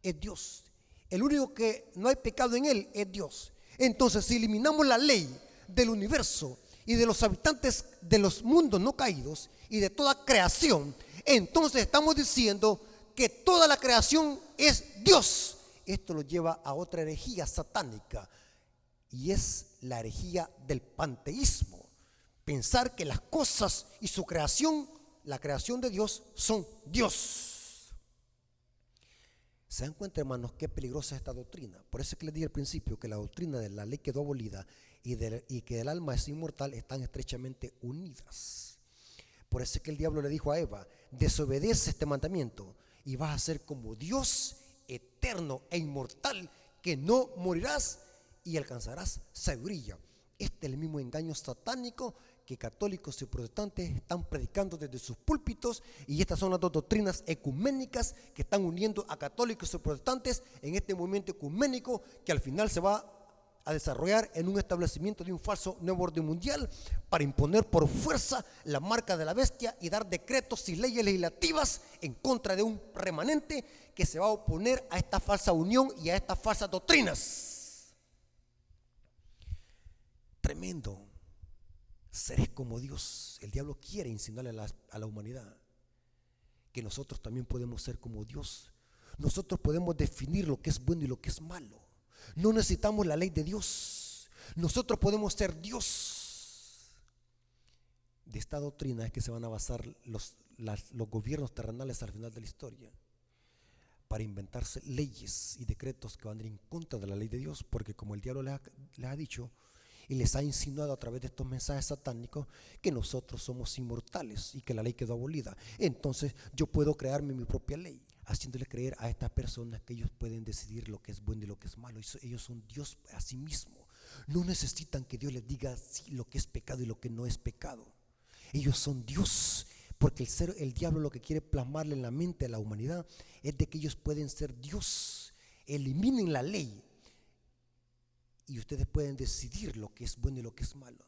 Speaker 1: es Dios. El único que no hay pecado en él es Dios. Entonces, si eliminamos la ley del universo y de los habitantes de los mundos no caídos y de toda creación, entonces estamos diciendo que toda la creación es Dios. Esto lo lleva a otra herejía satánica, y es la herejía del panteísmo. Pensar que las cosas y su creación, la creación de Dios, son Dios. ¿Se dan cuenta, hermanos, qué peligrosa es esta doctrina? Por eso es que les dije al principio que la doctrina de la ley quedó abolida y que el alma es inmortal están estrechamente unidas. Por eso es que el diablo le dijo a Eva: desobedece este mandamiento y vas a ser como Dios eterno e inmortal, que no morirás y alcanzarás sabiduría. Este es el mismo engaño satánico que católicos y protestantes están predicando desde sus púlpitos, y estas son las dos doctrinas ecuménicas que están uniendo a católicos y protestantes en este movimiento ecuménico, que al final se va a desarrollar en un establecimiento de un falso nuevo orden mundial para imponer por fuerza la marca de la bestia y dar decretos y leyes legislativas en contra de un remanente que se va a oponer a esta falsa unión y a estas falsas doctrinas. Tremendo. Seres como Dios. El diablo quiere insinuarle a la humanidad que nosotros también podemos ser como Dios. Nosotros podemos definir lo que es bueno y lo que es malo. No necesitamos la ley de Dios. Nosotros podemos ser Dios. De esta doctrina es que se van a basar los gobiernos terrenales al final de la historia, para inventarse leyes y decretos que van a ir en contra de la ley de Dios, porque como el diablo les ha dicho y les ha insinuado a través de estos mensajes satánicos que nosotros somos inmortales y que la ley quedó abolida, entonces yo puedo crearme mi propia ley. haciéndole creer a estas personas que ellos pueden decidir lo que es bueno y lo que es malo. Ellos son Dios a sí mismo. No necesitan que Dios les diga lo que es pecado y lo que no es pecado. Ellos son Dios, porque el diablo lo que quiere plasmarle en la mente a la humanidad es de que ellos pueden ser Dios. Eliminen la ley y ustedes pueden decidir lo que es bueno y lo que es malo.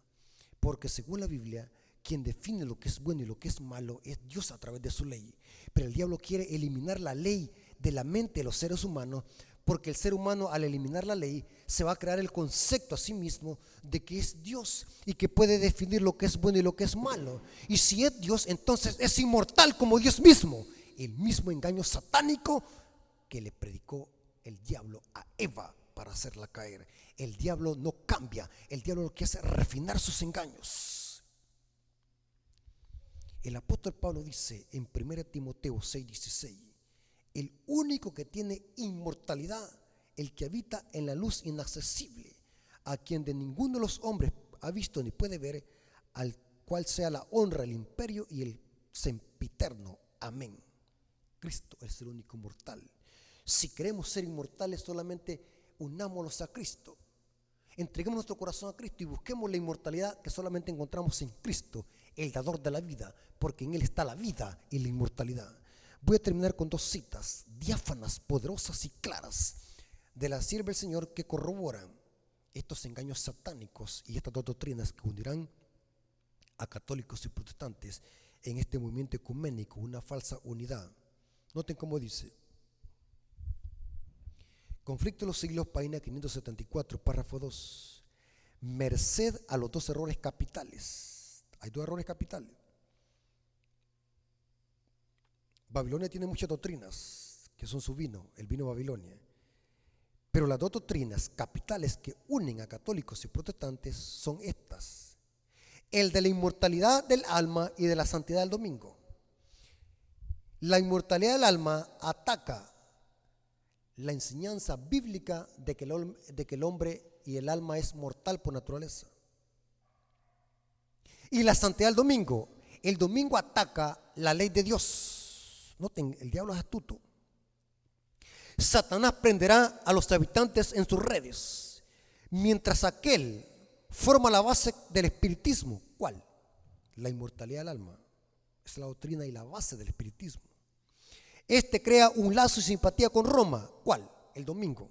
Speaker 1: Porque según la Biblia, quien define lo que es bueno y lo que es malo es Dios a través de su ley. Pero el diablo quiere eliminar la ley de la mente de los seres humanos, porque el ser humano, al eliminar la ley, se va a crear el concepto a sí mismo de que es Dios y que puede definir lo que es bueno y lo que es malo. Y si es Dios, entonces es inmortal como Dios mismo. El mismo engaño satánico que le predicó el diablo a Eva para hacerla caer. El diablo no cambia, el diablo lo que hace es refinar sus engaños. El apóstol Pablo dice en 1 Timoteo 6:16: el único que tiene inmortalidad, el que habita en la luz inaccesible, a quien de ninguno de los hombres ha visto ni puede ver, al cual sea la honra, el imperio y el sempiterno. Amén. Cristo es el único mortal. Si queremos ser inmortales, solamente unámonos a Cristo. Entreguemos nuestro corazón a Cristo y busquemos la inmortalidad que solamente encontramos en Cristo, el dador de la vida, porque en Él está la vida y la inmortalidad. Voy a terminar con dos citas diáfanas, poderosas y claras de la sierva del Señor que corroboran estos engaños satánicos y estas dos doctrinas que unirán a católicos y protestantes en este movimiento ecuménico, una falsa unidad. Noten cómo dice: Conflicto de los Siglos, página 574, párrafo 2. Merced a los dos errores capitales. Hay dos errores capitales. Babilonia tiene muchas doctrinas que son su vino, el vino de Babilonia. Pero las dos doctrinas capitales que unen a católicos y protestantes son estas: el de la inmortalidad del alma y de la santidad del domingo. La inmortalidad del alma ataca la enseñanza bíblica de que el hombre y el alma es mortal por naturaleza. Y la santidad del domingo, el domingo ataca la ley de Dios. Noten, el diablo es astuto. Satanás prenderá a los habitantes en sus redes, mientras aquel forma la base del espiritismo. ¿Cuál? La inmortalidad del alma. Es la doctrina y la base del espiritismo. Este crea un lazo y simpatía con Roma. ¿Cuál? El domingo.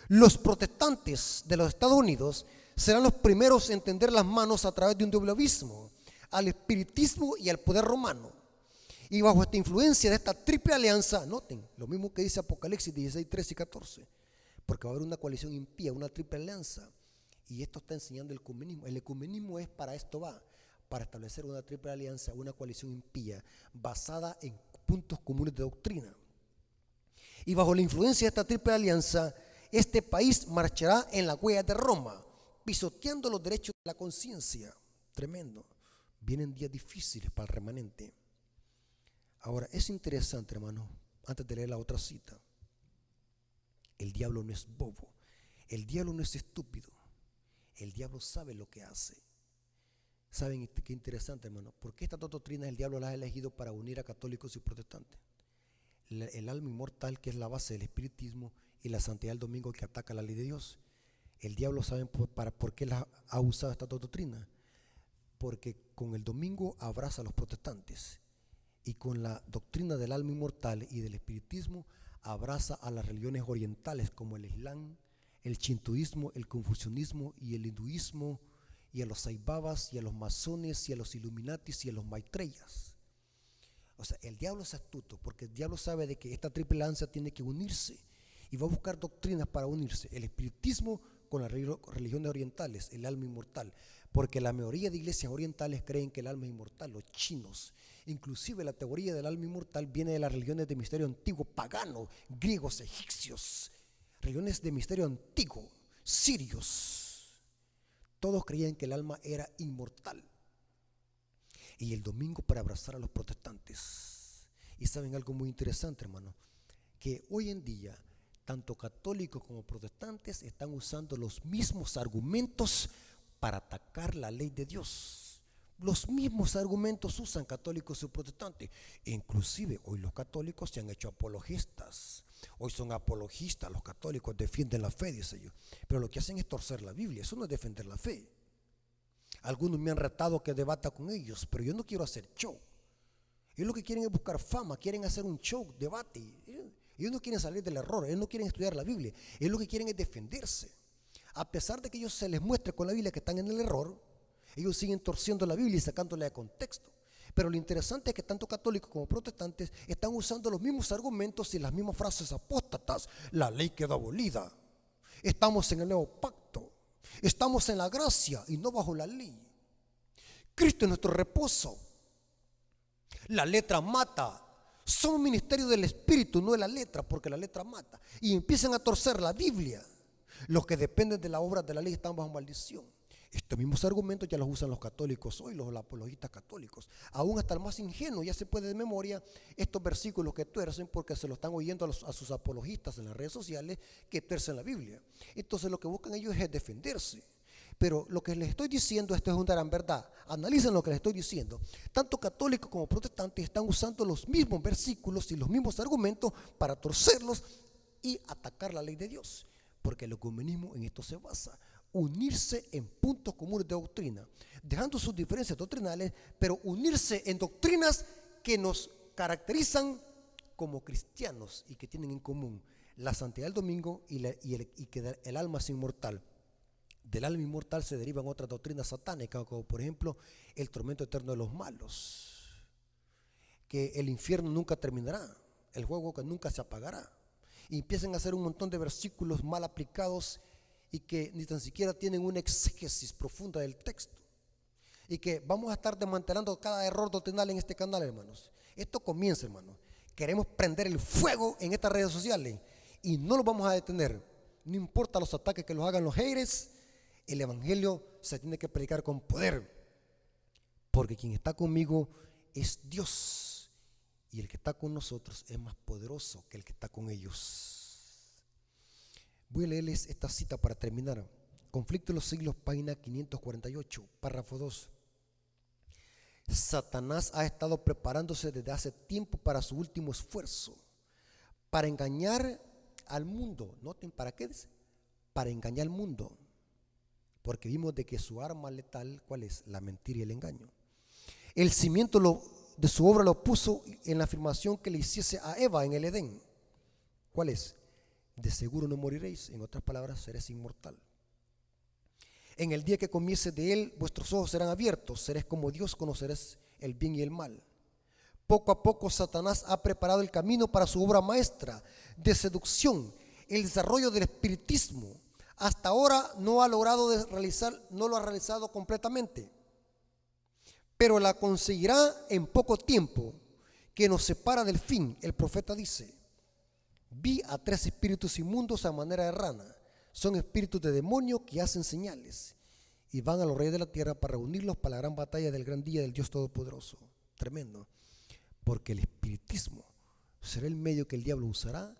Speaker 1: Los protestantes de los Estados Unidos serán los primeros en tender las manos a través de un doble abismo al espiritismo y al poder romano. Y bajo esta influencia de esta triple alianza, noten, lo mismo que dice Apocalipsis 16, 13 y 14, porque va a haber una coalición impía, una triple alianza. Y esto está enseñando el ecumenismo. El ecumenismo es para esto, para establecer una triple alianza, una coalición impía, basada en puntos comunes de doctrina. Y bajo la influencia de esta triple alianza, este país marchará en la huella de Roma, pisoteando los derechos de la conciencia. Tremendo. Vienen días difíciles para el remanente. Ahora, es interesante, hermano, antes de leer la otra cita, el diablo no es bobo, el diablo no es estúpido, el diablo sabe lo que hace. ¿Saben qué interesante, hermano? Porque estas dos doctrinas el diablo las ha elegido para unir a católicos y protestantes. El alma inmortal, que es la base del espiritismo, y la santidad del domingo, que ataca la ley de Dios. El diablo sabe por qué las ha usado estas dos doctrinas. Porque con el domingo abraza a los protestantes, y con la doctrina del alma inmortal y del espiritismo abraza a las religiones orientales como el Islam, el shintoísmo, el confucianismo y el hinduismo, y a los saibabas y a los masones y a los illuminatis y a los maitreyas. O sea, el diablo es astuto, porque el diablo sabe de que esta triple alianza tiene que unirse y va a buscar doctrinas para unirse: el espiritismo con las religiones orientales, el alma inmortal, porque la mayoría de iglesias orientales creen que el alma es inmortal, los chinos. Inclusive la teoría del alma inmortal viene de las religiones de misterio antiguo, pagano, griegos, egipcios, religiones de misterio antiguo, sirios. Todos creían que el alma era inmortal. Y el domingo para abrazar a los protestantes. Y saben algo muy interesante, hermano, que hoy en día tanto católicos como protestantes están usando los mismos argumentos para atacar la ley de Dios. Los mismos argumentos usan católicos y protestantes. Inclusive hoy los católicos se han hecho apologistas. Hoy son apologistas, los católicos defienden la fe, dice yo. Pero lo que hacen es torcer la Biblia, eso no es defender la fe. Algunos me han retado que debata con ellos, pero yo no quiero hacer show. Ellos lo que quieren es buscar fama, quieren hacer un show, debate. Ellos no quieren salir del error, ellos no quieren estudiar la Biblia. Ellos lo que quieren es defenderse. A pesar de que ellos se les muestre con la Biblia que están en el error, ellos siguen torciendo la Biblia y sacándola de contexto. Pero lo interesante es que tanto católicos como protestantes están usando los mismos argumentos y las mismas frases apóstatas. La ley quedó abolida. Estamos en el nuevo pacto. Estamos en la gracia y no bajo la ley. Cristo es nuestro reposo. La letra mata. Somos ministerio del Espíritu, no de la letra, porque la letra mata. Y empiezan a torcer la Biblia. Los que dependen de la obra de la ley están bajo maldición. Estos mismos argumentos ya los usan los católicos hoy, los apologistas católicos. Aún hasta el más ingenuo ya se puede de memoria estos versículos que tuercen porque se lo están oyendo a sus apologistas en las redes sociales que tuercen la Biblia. Entonces lo que buscan ellos es defenderse. Pero lo que les estoy diciendo, esto es una gran verdad. Analicen lo que les estoy diciendo. Tanto católicos como protestantes están usando los mismos versículos y los mismos argumentos para torcerlos y atacar la ley de Dios. Porque el ecumenismo en esto se basa. Unirse en puntos comunes de doctrina, dejando sus diferencias doctrinales, pero unirse en doctrinas que nos caracterizan como cristianos y que tienen en común la santidad del domingo y que el alma es inmortal. Del alma inmortal se derivan otras doctrinas satánicas, como por ejemplo el tormento eterno de los malos, que el infierno nunca terminará, el fuego que nunca se apagará. Y empiezan a hacer un montón de versículos mal aplicados y que ni tan siquiera tienen una exégesis profunda del texto. Y que vamos a estar desmantelando cada error doctrinal en este canal, hermanos. Esto comienza, hermanos. Queremos prender el fuego en estas redes sociales y no lo vamos a detener. No importa los ataques que los hagan los haters, el evangelio se tiene que predicar con poder. Porque quien está conmigo es Dios. Y el que está con nosotros es más poderoso que el que está con ellos. Voy a leerles esta cita para terminar. Conflicto de los siglos, página 548, párrafo 2. Satanás ha estado preparándose desde hace tiempo para su último esfuerzo, para engañar al mundo. Noten, ¿para qué? Para engañar al mundo. Porque vimos de que su arma letal, ¿cuál es? La mentira y el engaño. El cimiento de su obra lo puso en la afirmación que le hiciese a Eva en el Edén. ¿Cuál es? De seguro no moriréis, en otras palabras, seréis inmortal. En el día que comiese de él, vuestros ojos serán abiertos, seréis como Dios, conoceréis el bien y el mal. Poco a poco Satanás ha preparado el camino para su obra maestra de seducción, el desarrollo del espiritismo. Hasta ahora no lo ha realizado completamente, pero la conseguirá en poco tiempo, que nos separa del fin. El profeta dice: vi a 3 espíritus inmundos a manera de rana. Son espíritus de demonio que hacen señales y van a los reyes de la tierra para reunirlos para la gran batalla del gran día del Dios Todopoderoso. Tremendo. Porque el espiritismo será el medio que el diablo usará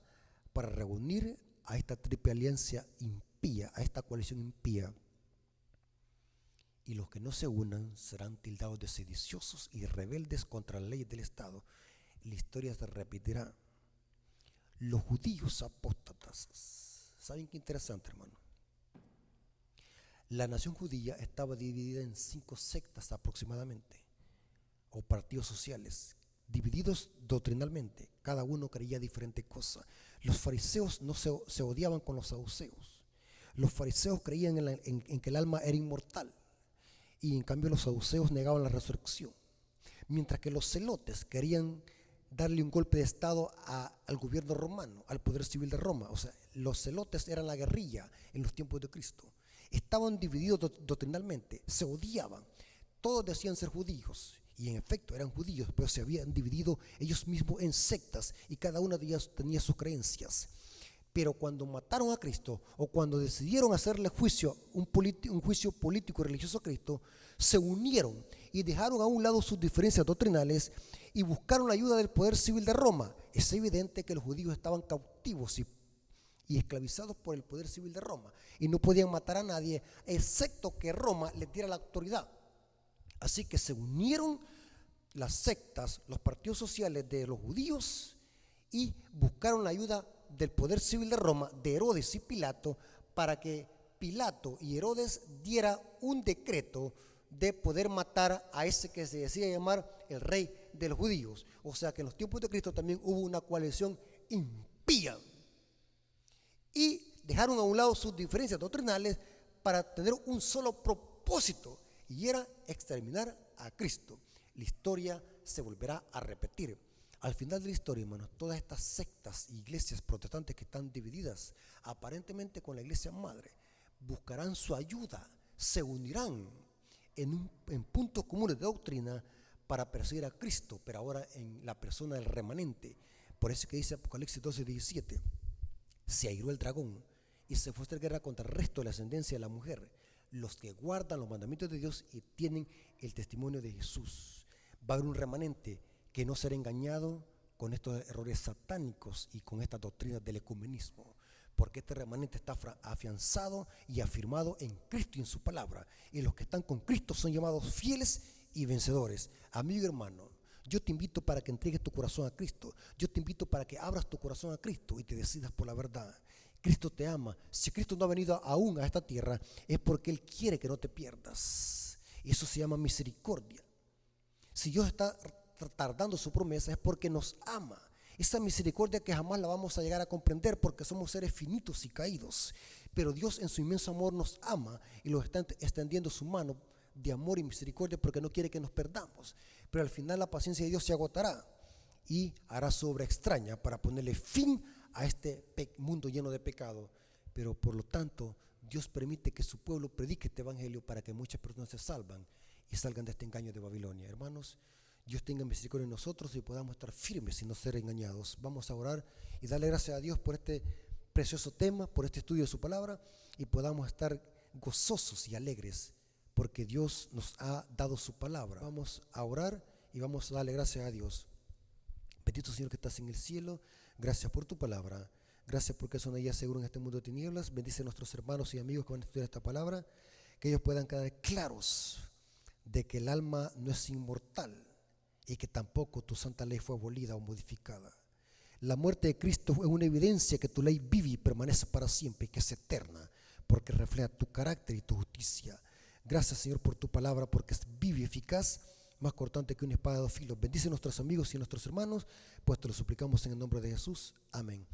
Speaker 1: para reunir a esta triple alianza impía, a esta coalición impía. Y los que no se unan serán tildados de sediciosos y rebeldes contra las leyes del Estado. La historia se repetirá. Los judíos apóstatas. ¿Saben qué interesante, hermano? La nación judía estaba dividida en 5 sectas aproximadamente, o partidos sociales, divididos doctrinalmente. Cada uno creía diferente cosa. Los fariseos no se odiaban con los saduceos. Los fariseos creían en que el alma era inmortal, y en cambio los saduceos negaban la resurrección. Mientras que los celotes querían darle un golpe de estado al gobierno romano, al poder civil de Roma. O sea, los celotes eran la guerrilla en los tiempos de Cristo. Estaban divididos doctrinalmente, se odiaban. Todos decían ser judíos y en efecto eran judíos, pero se habían dividido ellos mismos en sectas y cada una de ellas tenía sus creencias. Pero cuando mataron a Cristo, o cuando decidieron hacerle un juicio político y religioso a Cristo, se unieron y dejaron a un lado sus diferencias doctrinales y buscaron la ayuda del poder civil de Roma. Es evidente que los judíos estaban cautivos y esclavizados por el poder civil de Roma y no podían matar a nadie, excepto que Roma les diera la autoridad. Así que se unieron las sectas, los partidos sociales de los judíos y buscaron la ayuda del poder civil de Roma, de Herodes y Pilato, para que Pilato y Herodes diera un decreto de poder matar a ese que se decía llamar el rey de los judíos. O sea que en los tiempos de Cristo también hubo una coalición impía y dejaron a un lado sus diferencias doctrinales para tener un solo propósito, y era exterminar a Cristo. La historia se volverá a repetir. Al final de la historia, hermanos, todas estas sectas e iglesias protestantes que están divididas aparentemente con la iglesia madre, buscarán su ayuda, se unirán en puntos comunes de doctrina para perseguir a Cristo, pero ahora en la persona del remanente. Por eso que dice Apocalipsis 12:17, se airó el dragón y se fue a hacer guerra contra el resto de la ascendencia de la mujer, los que guardan los mandamientos de Dios y tienen el testimonio de Jesús. Va a haber un remanente que no será engañado con estos errores satánicos y con estas doctrinas del ecumenismo, porque este remanente está afianzado y afirmado en Cristo y en su palabra, y los que están con Cristo son llamados fieles y vencedores. Amigo y hermano, yo te invito para que entregues tu corazón a Cristo. Yo te invito para que abras tu corazón a Cristo y te decidas por la verdad. Cristo te ama. Si Cristo no ha venido aún a esta tierra, es porque Él quiere que no te pierdas. Eso se llama misericordia. Si Dios está tardando su promesa, es porque nos ama. Esa misericordia que jamás la vamos a llegar a comprender porque somos seres finitos y caídos. Pero Dios en su inmenso amor nos ama y nos está extendiendo su mano de amor y misericordia porque no quiere que nos perdamos. Pero al final la paciencia de Dios se agotará y hará su obra extraña para ponerle fin a este mundo lleno de pecado. Pero por lo tanto, Dios permite que su pueblo predique este evangelio para que muchas personas se salvan y salgan de este engaño de Babilonia. Hermanos, Dios tenga misericordia en nosotros y podamos estar firmes y no ser engañados. Vamos a orar y darle gracias a Dios por este precioso tema, por este estudio de su palabra, y podamos estar gozosos y alegres porque Dios nos ha dado su palabra. Vamos a orar y vamos a darle gracias a Dios. Bendito Señor que estás en el cielo, gracias por tu palabra. Gracias porque son ellas seguro en este mundo de tinieblas. Bendice a nuestros hermanos y amigos que van a estudiar esta palabra, que ellos puedan quedar claros de que el alma no es inmortal y que tampoco tu santa ley fue abolida o modificada. La muerte de Cristo es una evidencia que tu ley vive y permanece para siempre y que es eterna, porque refleja tu carácter y tu justicia. Gracias, Señor, por tu palabra, porque es viva y eficaz, más cortante que una espada de dos filos. Bendice a nuestros amigos y a nuestros hermanos, pues te lo suplicamos en el nombre de Jesús. Amén.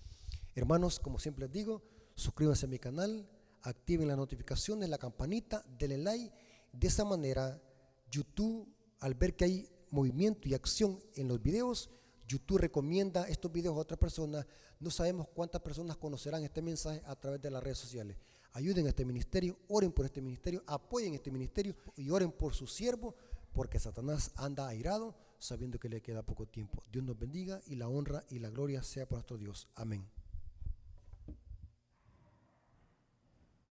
Speaker 1: Hermanos, como siempre les digo, suscríbanse a mi canal, activen las notificaciones, la campanita, denle like. De esa manera, YouTube, al ver que hay movimiento y acción en los videos, YouTube recomienda estos videos a otras personas. No sabemos cuántas personas conocerán este mensaje a través de las redes sociales. Ayuden a este ministerio, oren por este ministerio, apoyen este ministerio y oren por su siervo, porque Satanás anda airado sabiendo que le queda poco tiempo. Dios nos bendiga y la honra y la gloria sea para nuestro Dios. Amén.